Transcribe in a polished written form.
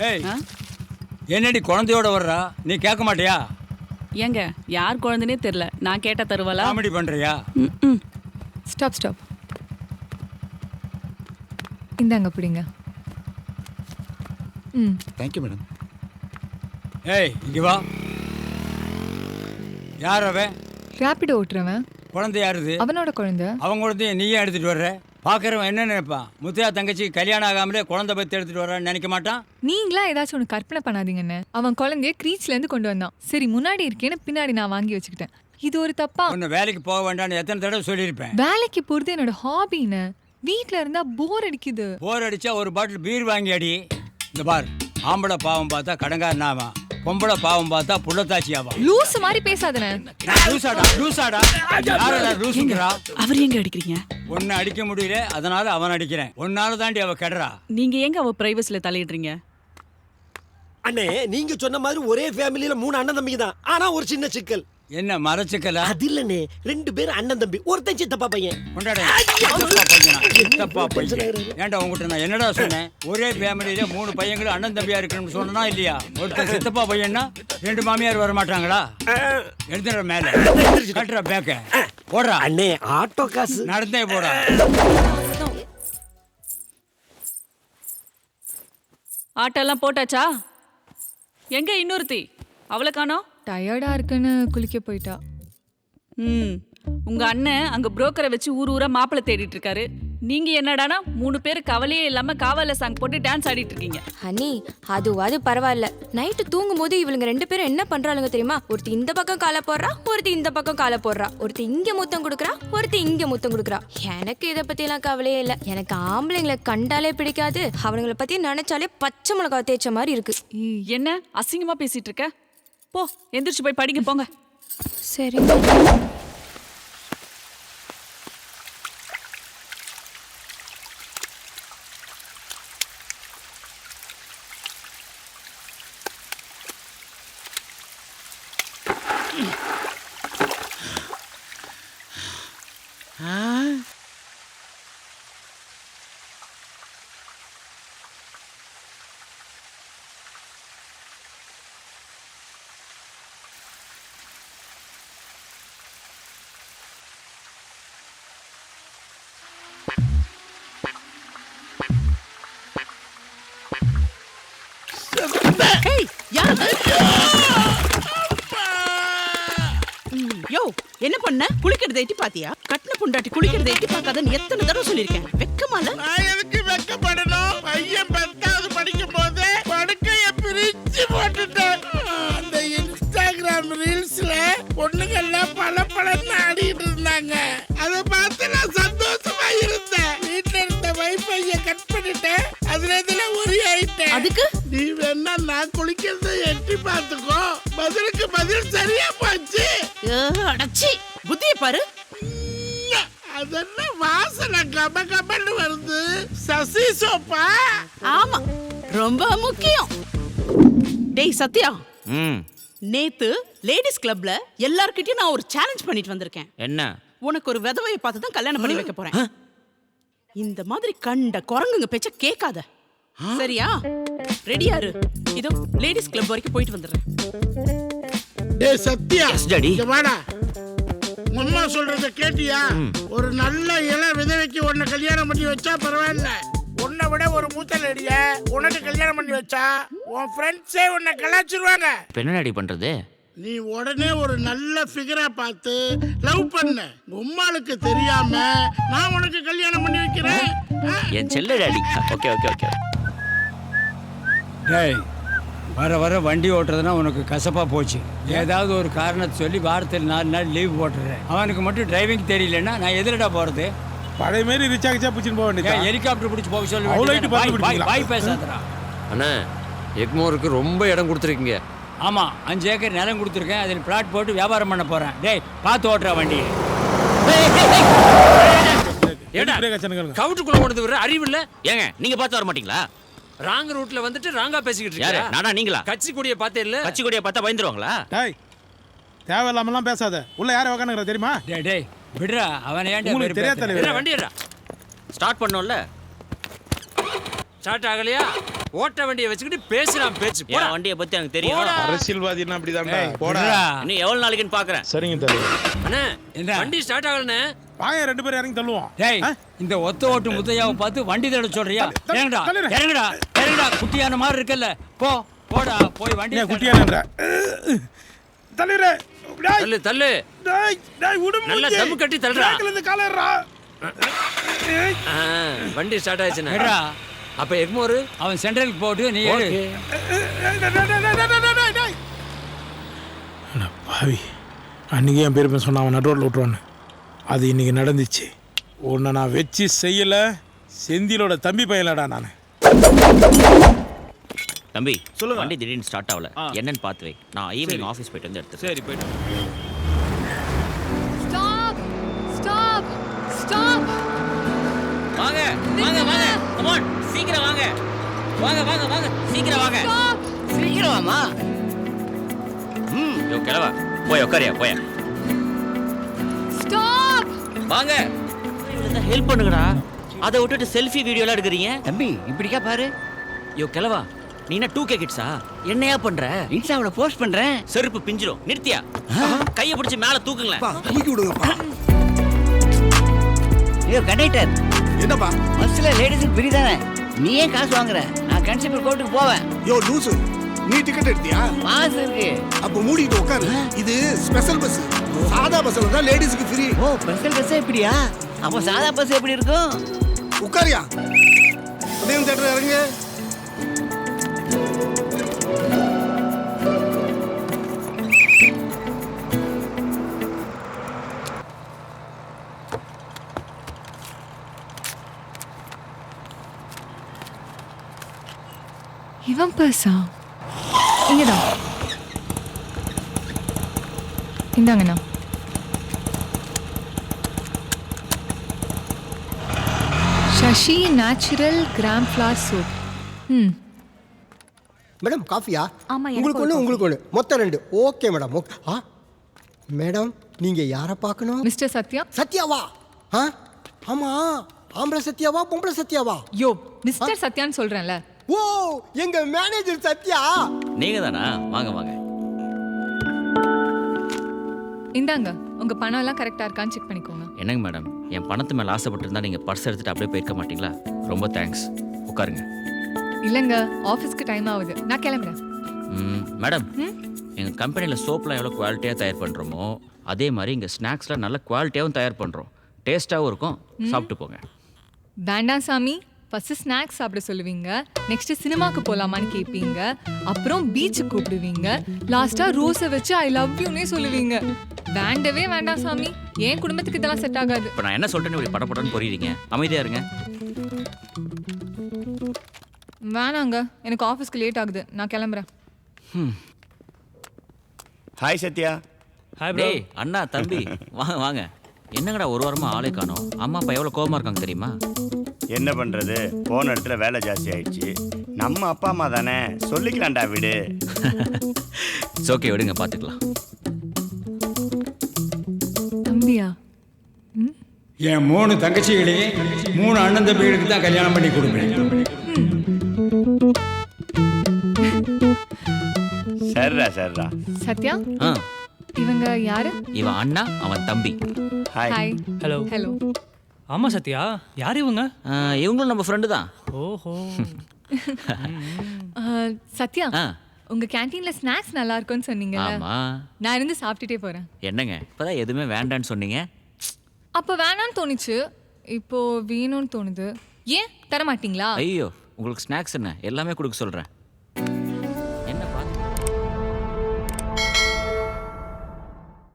ஏய் என்னடி குழந்தையோட வர்றா, நீ கேட்க மாட்டியா? ஏங்க யார் குழந்தைனே தெரியல, நான் கேட்டா தருவாளா? காமெடி பண்றியா? ஸ்டாப். இந்தாங்க பிடிங்க. Thank you madam. ஏய் இங்க வா. யார் அவன்? ரேபிடோ ஓட்டுறவன். குழந்தை யாருது? அவனோட குழந்தை. அவன் குழந்தைய நீயே எடுத்துட்டு வர்ற? பார்க்குறவன் என்ன நினைப்பான்? முத்தையா தங்கச்சி கல்யாணம் ஆகாமலே குழந்தை பற்றி எடுத்துட்டு வர்றான்னு நினைக்க மாட்டான்? நீங்களா ஏதாச்சும் ஒன்று கற்பனை பண்ணாதீங்கன்னு. அவன் குழந்தைய கிரீச்லேருந்து கொண்டு வந்தான். சரி முன்னாடி இருக்கேன்னு பின்னாடி நான் வாங்கி வச்சுக்கிட்டேன். இது ஒரு தப்பா? உன்னை வேலைக்கு போக வேண்டாம்னு எத்தனை தடவை சொல்லியிருப்பேன். வேலைக்கு போகிறது என்னோட ஹாபின்னு. வீட்டில் இருந்தா போர் அடிக்குது. போர் அடிச்சா ஒரு பாட்டில் பீர் வாங்கி அடி. இந்த பார், ஆம்பளை பாவம் பார்த்தா கடங்காரனாவான், பொம்பளை பாவம் பார்த்தா புள்ளத்தாச்சியாவா. லூசு மாதிரி பேசாதனே. லூசாடா யாரடா லூசுங்கிறா? அவர் எங்க அடிக்கிறீங்க? ஒன்னு அடிக்க முடியல, அதனால அவன் அடிக்கிறேன். ஒன்னால தாண்டி அவ கெடுறா. நீங்க எங்க அவ பிரைவசில தலையிடுறீங்க? அண்ணே நீங்க சொன்ன மாதிரி ஒரே ஃபேமிலியில 3 அண்ணன் தம்பிங்க தான். ஆனா ஒரு சின்ன சிக்கல். என்ன மரச்சிக்கலா? அது இல்லண்ணே, 2 பேரும் அண்ணன் தம்பி, ஒருத்தன் சித்தப்பா பையன். சித்தப்பா பையன். ஏன்டா உங்ககிட்ட நான் என்னடா சொன்னேன்? ஒரே ஃபேமிலியில 3 பையங்களும் அண்ணன் தம்பியா இருக்கணும்னு சொன்னா இல்லையா? ஒருத்தன் சித்தப்பா பையன்னா 2 மாமியார் வர மாட்டாங்களா? எடுத்துற மேல கட்டுற பேக்க போடுறா. அண்ணே ஆட்டோ காசு நடந்தே போடா. ஆட்டெல்லாம் போட்டாச்சா? எங்க இன்னொருத்தி? அவளை காணோம். டயர்டா இருக்குன்னு குளிக்க போயிட்டா. உங்க அண்ணன் அங்க புரோக்கரை வச்சு ஊர் ஊரா மாப்பிள்ளை தேடிட்டு இருக்காரு. நீங்க என்னடானா 3 பேர் கவலையே இல்லாம காவால சாங் போட்டு டான்ஸ் ஆடிட்டு இருக்கீங்க. ஹனி அதுவாது பரவாயில்ல. நைட்டு தூங்கும் போது இவளுங்க 2 பேரும் என்ன பண்றாளுங்க தெரியுமா? ஒருத்தி இந்த பக்கம் காலை போடுறா, ஒருத்தி இந்த பக்கம் காலை போடுறா. ஒருத்தி இங்க முத்தம் கொடுக்குறா, ஒருத்தி இங்க முத்தம் கொடுக்குறா. எனக்கு இதை பத்தி எல்லாம் கவலையே இல்ல. எனக்கு ஆம்பளைங்களை கண்டாலே பிடிக்காது. அவனுங்களை பத்தி நினைச்சாலே பச்சை மிளகா தேய்ச்ச மாதிரி இருக்கு. என்ன அசிங்கமா பேசிட்டு இருக்க? போ எந்திரிச்சு போய் படிங்க போங்க. சரி யோ என்ன பண்ண? குளிக்கிறத எட்டி பாத்தியா? கட்டின பொண்டாட்டி குளிக்கிறத எட்டி பார்க்காதன்னு எத்தனை தடவை சொல்லிருக்கேன். வெக்கமால? நான் எதுக்கு வெக்கப்படணும்? பையன் 10வது படிக்கும் போதே படுக்கைய பிரிச்சு போட்டுட்டேன். அந்த இன்ஸ்டாகிராம் ரீல்ஸ்ல பொண்ணுங்கெல்லாம் பளபளன்னு ஆடிட்டு இருந்தாங்க. அதை பார்த்து நான் சந்தோஷமா இருந்தேன். வீட்டுல இருந்த வைஃபைய கட் பண்ணிட்டேன். அதுல இதுல உரி ஆயிட்டேன். அதுக்கு நீ வேணா நான் குளிக்கிறத எட்டி பார்த்துக்கோ. பதிலுக்கு பதில் சரியா போச்சு. அடச்சி புத்திய பாரு. அதென்ன வாசனை கப கபன்னு வருது? சசி சோப்பா? ஆமா ரொம்ப முக்கியம். டேய் சத்யா, நேத்து லேடிஸ் கிளப்ல எல்லார்கிட்டயும் நான் ஒரு சேலஞ்ச் பண்ணிட்டு வந்திருக்கேன். என்ன? உனக்கு ஒரு விதவையை பார்த்து தான் கல்யாணம் பண்ணி வைக்க போறேன். இந்த மாதிரி கண்ட குரங்குங்க பேச்ச கேட்காத, சரியா? ரெடியா இரு. இதோ லேடிஸ் கிளப் வரைக்கும் போயிட்டு வந்துடுறேன். டேய் சத்யா, டாடி. இங்க வாடா. அம்மா சொல்றத கேட்டியா? ஒரு நல்ல இள விதவைக்கு உன்னை கல்யாணம் பண்ணி வச்சா பரவாயில்ல. உன்னை விட ஒரு மூத்த லேடிய உனக்கு கல்யாணம் பண்ணி வச்சா உன் ஃப்ரெண்ட்ஸே உன்னை கலாச்சிருவாங்க. என்ன டாடி பண்றது? நீ உடனே ஒரு நல்ல ஃபிகரா பார்த்து லவ் பண்ண. உம்மாளுக்கு தெரியாம நான் உனக்கு கல்யாணம் பண்ணி வைக்கிறேன். என் செல்ல டாடி. Okay okay okay. டேய் வர வர வண்டி ஓட்டுறதுனா உனக்கு கசப்பா போச்சு. ஏதாவது ஒரு காரணத்தை சொல்லி வாரத்தில் 4 நாள் லீவ் போட்டுறேன். அவனுக்கு மட்டும் டிரைவிங் தெரியலன்னா நான் எதிரடா போறது? பழைய மாதிரி ரிச்சாகிச்சா பிடிச்சின்னு போக வேண்டியது. ஹெலிகாப்டர் பிடிச்சி போக சொல்லி பாய் பேசாதடா. அண்ணா எக்மோருக்கு ரொம்ப இடம் கொடுத்துருக்கீங்க. ஆமா 5 ஏக்கர் நிலம் கொடுத்துருக்கேன். அதில் பிளாட் போட்டு வியாபாரம் பண்ண போறேன். டேய் பார்த்து ஓட்டுற வண்டி. கவுட்டுக்குள்ள கொண்டு வர அறிவு இல்ல? ஏங்க நீங்க பார்த்து வர மாட்டீங்களா? ராங் ரூட்ல வந்துட்டு ராங்கா பேசிக்கிட்டு இருக்கீங்க. யாரு? நானா நீங்களா? கட்சி கொடியை பார்த்தே இல்ல? கட்சி கொடியை பார்த்தா பயந்துருவாங்களா? டேய் தேவையில்லாமலாம் பேசாத. உள்ள யாரை உட்காந்துங்கற தெரியுமா? டேய் டேய் விடுடா. அவன் ஏன்டா உங்களுக்கு தெரியாத தலைவர். வண்டி ஏறா. ஸ்டார்ட் பண்ணோம்ல. ஸ்டார்ட் ஆகலையா? ஓட்ட வண்டியை வச்சுக்கிட்டு பேசுறான் பேச்சு என் வண்டியை பத்தி எனக்கு தெரியும். அரசியல்வாதினா அப்படிதான்டா போடா. இன்னும் எவ்வளவு நாளைக்குன்னு பாக்குறேன். சரிங்க தம்பி. அண்ணே என்ன? வண்டி ஸ்டார்ட் ஆகலண்ணே. வாங்க 2 பேரும் இறங்கி தள்ளுவோம். டேய் இந்த ஒத்த ஓட்டு முத்தையாவை பார்த்து வண்டி தேட சொல்றியா? இறங்குடா தள்ளுறேன். இறங்குடா இறங்குடா, குட்டியான மாதிரி இருக்கல்ல. போடா போய் வண்டி நீ குட்டியானன்ற தள்ளிரே. டேய் தள்ளு தள்ளு. டேய் உடு. நல்லா தம்மு கட்டி தள்ளுடா. சைக்கிள் இருந்து காலறா. வண்டி ஸ்டார்ட் ஆயிடுச்சுண்ணே. ஏடா அப்ப எக்மோர் அவன் சென்ட்ரலுக்கு போட்டு நீ ஏடு. பாவி, அன்னைக்கு என் பெருமை சொன்ன அவன் நடு ரோட்டில் விட்டுருவான்னு. அது இன்னைக்கு நடந்துச்சு. உன்னை நான் வச்சு செய்யல, செந்திலோட தம்பி பையலடா நான். தம்பி சொல்லுங்க. வண்டி திடீர்னு ஸ்டார்ட் ஆகல, என்னன்னு பார்த்து வை. நான் ஈவினிங் ஆஃபீஸ் போயிட்டு வந்து எடுத்து. சரி போயிட்டு. Stop stop stop. வாங்க வாங்க வாங்க, கம் ஆன், சீக்கிரம் வாங்க. வாங்க வாங்க வாங்க, சீக்கிரம் வாங்க. சீக்கிரம் வாமா. யோ கிளவா, போய் உட்காரியா போய். ஸ்டாப். வாங்க, ஹெல்ப் பண்ணுங்கடா. அதை விட்டுட்டு செல்ஃபி வீடியோலாம் எடுக்கிறீங்க. தம்பி இப்படிக்கா பாரு. யோ கிளவா, நீ என்ன 2K கிட்ஸா? என்னையா பண்ற? இன்ஸ்டாவில் போஸ்ட் பண்றேன். செருப்பு பிஞ்சிரும். நிறுத்தியா? கையை பிடிச்சி மேல தூக்குங்களேன். தூக்கி விடுங்கப்பா. ஐயோ கண்டக்டர், என்னப்பா? பஸ்ல லேடிஸுக்கு ஃப்ரீ தானே, நீ ஏன் காசு வாங்குற? நான் கன்சியூமர் கோர்ட்டுக்கு போவேன். யோ லூசு, நீ டிக்கெட் எடுத்தியா? பாஸ் இருக்கு. அப்ப மூடிட்டு உட்காரு. இது ஸ்பெஷல் பஸ். சாதா பஸ்ல தான் லேடிஸ்க்கு ஃப்ரீ. ஓ ஸ்பெஷல் பஸ் எப்படியா? அப்போ சாதா பஸ் எப்படி இருக்கும்? உட்காரியா? உதயம் தேட்டர் இறங்கு. இவன் பர்ஸா? இங்கதான். இந்தாங்கண்ணா. Sasi natural gram flour soap. Madam காஃபியா? ஆமா, உங்களுக்கு ஒன்று உங்களுக்கு ஒன்று, மொத்தம் 2. Okay madam. மேடம் நீங்க யாரை பார்க்கணும்? மிஸ்டர் சத்யா. சத்யாவா? ஆமா, ஆம்பளை சத்யாவா பொம்பளை சத்யாவா? யோ மிஸ்டர் சத்யான்னு சொல்றேன்ல. ஓ எங்க மேனேஜர் சத்யா. நீங்க தானா? வாங்க வாங்க. இந்தாங்க, உங்க பணம் எல்லாம் கரெக்டா இருக்கான்னு செக் பண்ணிக்கோங்க. என்னங்க மேடம், என் பணத்து மேல ஆசைப்பட்டு இருந்தா நீங்க பர்ஸ் எடுத்துட்டு அப்படியே போயிருக்க மாட்டீங்களா? ரொம்ப தேங்க்ஸ். உட்காருங்க. இல்லங்க, ஆபீஸ்க்கு டைம் ஆகுது, நான் கிளம்புறேன். மேடம், எங்க கம்பெனில சோப்லாம் எவ்வளோ குவாலிட்டியா தயார் பண்றோமோ அதே மாதிரி இங்க ஸ்நாக்ஸ்லாம் நல்ல குவாலிட்டியாவும் தயார் பண்றோம். டேஸ்டாவும் இருக்கும். சாப்பிட்டு போங்க. வேண்டாம் சாமி, ஃபர்ஸ்ட் ஸ்நாக்ஸ் சாப்பிட சொல்லுவீங்க, நெக்ஸ்ட் சினிமாக்கு போலாமான்னு கேட்பீங்க, அப்புறம் பீச்சுக்கு கூப்பிடுவீங்க, லாஸ்டா ரோஸை வச்சு ஐ லவ் யூனே சொல்லுவீங்க. வேண்டவே வேண்டாம் சாமி, என் குடும்பத்துக்கு இதெல்லாம் செட் ஆகாது. இப்போ நான் என்ன சொல்றேன்னு இப்படி படப்படன்னு புரியுறீங்க? அமைதியா இருங்க. வேணாங்க, எனக்கு ஆஃபீஸ்க்கு லேட் ஆகுது, நான் கிளம்புறேன். ஹாய் சத்யா. டேய் அண்ணா தம்பி, வாங்க வாங்க. என்னங்கடா ஒரு வாரமா ஆளே காணோம்? அம்மா அப்பா எவ்வளோ கோவமா இருக்காங்க தெரியுமா? என்ன பண்றது, போன இடத்துல வேலை ஜாஸ்தி ஆயிடுச்சு. நம்ம அப்பா அம்மா தானே, சொல்லிக்கலாம்டா விடு. ஓகே விடுங்க, பார்த்துக்கலாம். தம்பியா? என் 3 தங்கச்சிகளையும் 3 அண்ணன் தம்பிகளுக்கு தான் கல்யாணம் பண்ணி கொடுப்பேன். சரிடா. சத்யா, ஆ, இவங்க யாரு? இவன் அண்ணா, அவன் தம்பி. ஹாய். ஹலோ. ஹலோ. ஆமா சத்யா, யார் இவங்க? இவங்களும் நம்ம ஃப்ரெண்டு தான். ஓஹோ. சத்யா, ஆ, உங்க கேண்டீன்ல ஸ்நாக்ஸ் நல்லா இருக்கும்னு சொன்னீங்க. ஆமா. நான் இருந்து சாப்பிட்டுட்டே போறேன். என்னங்க இப்பதான் எதுவுமே வேண்டான்னு சொன்னீங்க? அப்ப வேணான்னு தோணுச்சு, இப்போ வேணும்னு தோணுது. ஏன் தர மாட்டீங்களா? ஐயோ, உங்களுக்கு ஸ்நாக்ஸ் என்ன எல்லாமே கொடுக்க சொல்றேன்.